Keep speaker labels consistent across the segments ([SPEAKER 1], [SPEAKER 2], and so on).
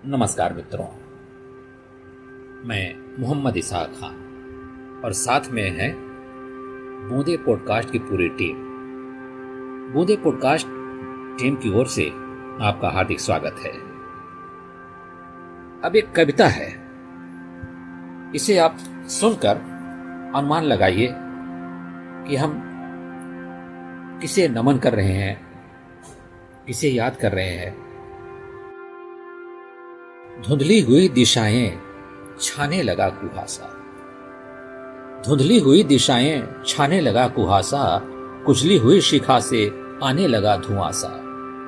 [SPEAKER 1] नमस्कार मित्रों, मैं मोहम्मद इसहाक खान और साथ में है बूंदे पॉडकास्ट की पूरी टीम। बूंदे पॉडकास्ट टीम की ओर से आपका हार्दिक स्वागत है। अब एक कविता है, इसे आप सुनकर अनुमान लगाइए कि हम किसे नमन कर रहे हैं, किसे याद कर रहे हैं। धुंधली हुई दिशाएं छाने लगा कुहासा, धुंधली हुई दिशाएं छाने लगा कुहासा, कुचली हुई शिखा से आने लगा धुआंसा।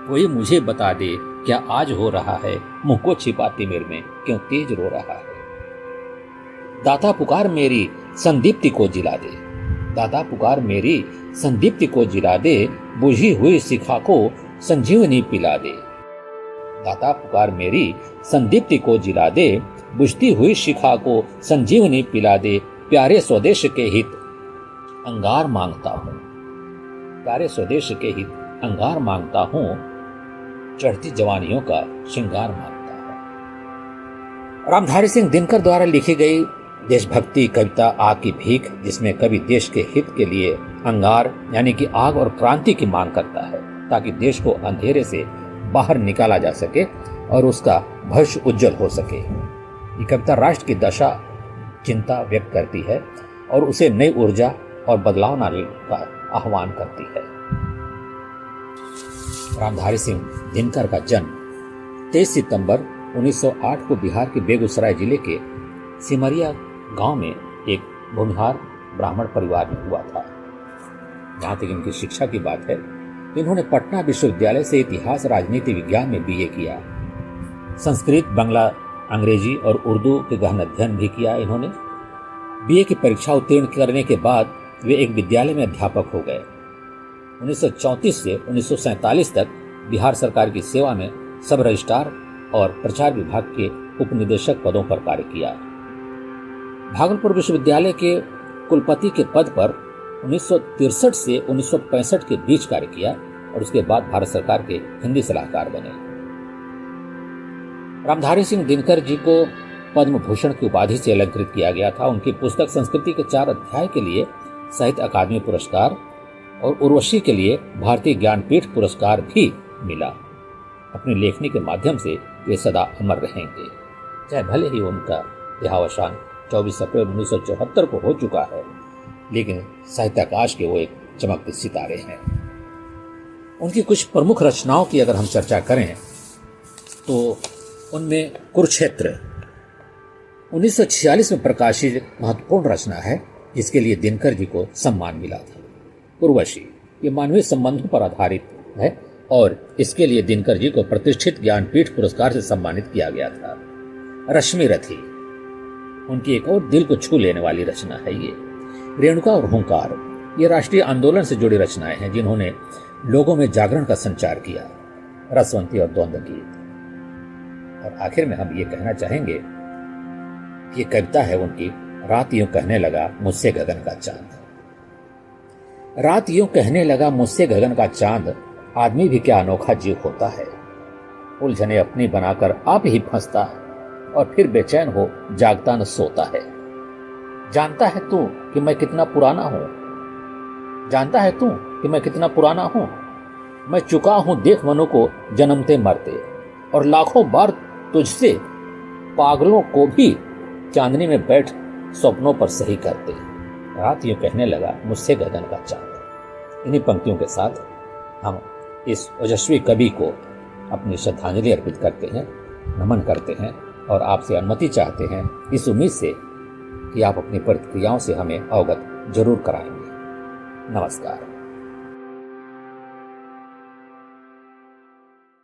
[SPEAKER 1] कोई मुझे बता दे क्या आज हो रहा है, मुंह को छिपा तिमिर में क्यों तेज रो रहा है। दाता पुकार मेरी संदीप्ति को जिला दे, दाता पुकार मेरी संदीप्ति को जिला दे, बुझी हुई शिखा को संजीवनी पिला दे। दाता पुकार मेरी संदीप्ति को जिला दे, बुझती हुई शिखा को संजीवनी पिला दे। प्यारे स्वदेश के हित अंगार मांगता हूँ, प्यारे स्वदेश के हित अंगार मांगता हूँ, चढ़ती जवानियों का श्रृंगार मांगता हूँ। रामधारी सिंह दिनकर द्वारा लिखी गई देशभक्ति कविता आग की भीख, जिसमें कवि देश के हित के लिए अंगार यानी कि आग और क्रांति की मांग करता है, ताकि देश को अंधेरे से बाहर निकाला जा सके और उसका भविष्य उज्जवल हो सके। ये कविता राष्ट्र की दशा चिंता व्यक्त करती है और उसे नई ऊर्जा और बदलाव लाने का आह्वान करती है। रामधारी सिंह दिनकर का जन्म 23 सितंबर 1908 को बिहार के बेगूसराय जिले के सिमरिया गांव में एक भूमिहार ब्राह्मण परिवार में हुआ था। जहां तक इनकी शिक्षा की बात है, इन्होंने पटना विश्वविद्यालय से इतिहास राजनीति विज्ञान में बीए किया। संस्कृत, बांग्ला, अंग्रेजी और उर्दू के गहन अध्ययन भी किया इन्होंने। बीए की परीक्षा उत्तीर्ण करने के बाद वे एक विद्यालय में अध्यापक हो गए। 1934 से 1947 तक बिहार सरकार की सेवा में सब रजिस्ट्रार और प्रचार विभाग के उपनिदेशक पदों पर कार्य किया। भागलपुर विश्वविद्यालय के कुलपति के पद पर 1963 से 1965 के बीच कार्य किया और उसके बाद भारत सरकार के हिंदी सलाहकार बने। रामधारी सिंह दिनकर जी को पद्म भूषण की उपाधि से अलंकृत किया गया था। उनकी पुस्तक संस्कृति के 4 अध्याय के लिए साहित्य अकादमी पुरस्कार और उर्वशी के लिए भारतीय ज्ञानपीठ पुरस्कार भी मिला। अपनी लेखनी के माध्यम से वे सदा अमर रहेंगे। चाहे भले ही उनका देहावसान 24 अप्रैल 1974 को हो चुका है, लेकिन साहित्याकाश के वो एक चमकते सितारे हैं। उनकी कुछ प्रमुख रचनाओं की अगर हम चर्चा करें तो उनमें कुरुक्षेत्र 1946 में प्रकाशित महत्वपूर्ण रचना है, जिसके लिए दिनकर जी को सम्मान मिला था। उर्वशी ये मानवीय संबंधों पर आधारित है और इसके लिए दिनकर जी को प्रतिष्ठित ज्ञानपीठ पुरस्कार से सम्मानित किया गया था। रश्मि रथी उनकी एक और दिल को छू लेने वाली रचना है। ये रेणुका और हुंकार ये राष्ट्रीय आंदोलन से जुड़ी रचनाएं हैं, जिन्होंने लोगों में जागरण का संचार किया। रसवंती और द्वंद्व गीत। और आखिर में हम ये कहना चाहेंगे कि ये कविता है उनकी, रात यूं कहने लगा मुझसे गगन का चांद। रात यूं कहने लगा मुझसे गगन का चांद, आदमी भी क्या अनोखा जीव होता है। उलझने अपनी बनाकर आप ही फंसता है और फिर बेचैन हो जागता न सोता है। जानता है तू कि मैं कितना पुराना हूं, जानता है तू कि मैं कितना पुराना हूं। मैं चुका हूं देख मनु को जन्मते मरते, और लाखों बार तुझसे पागलों को भी चांदनी में बैठ सपनों पर सही करते। रात यूं कहने लगा मुझसे गगन का चांद। इन्हीं पंक्तियों के साथ हम इस ओजस्वी कवि को अपनी श्रद्धांजलि अर्पित करते हैं, नमन करते हैं और आपसे अनुमति चाहते हैं, इस उम्मीद से कि आप अपनी प्रतिक्रियाओं से हमें अवगत जरूर कराएंगे। नमस्कार।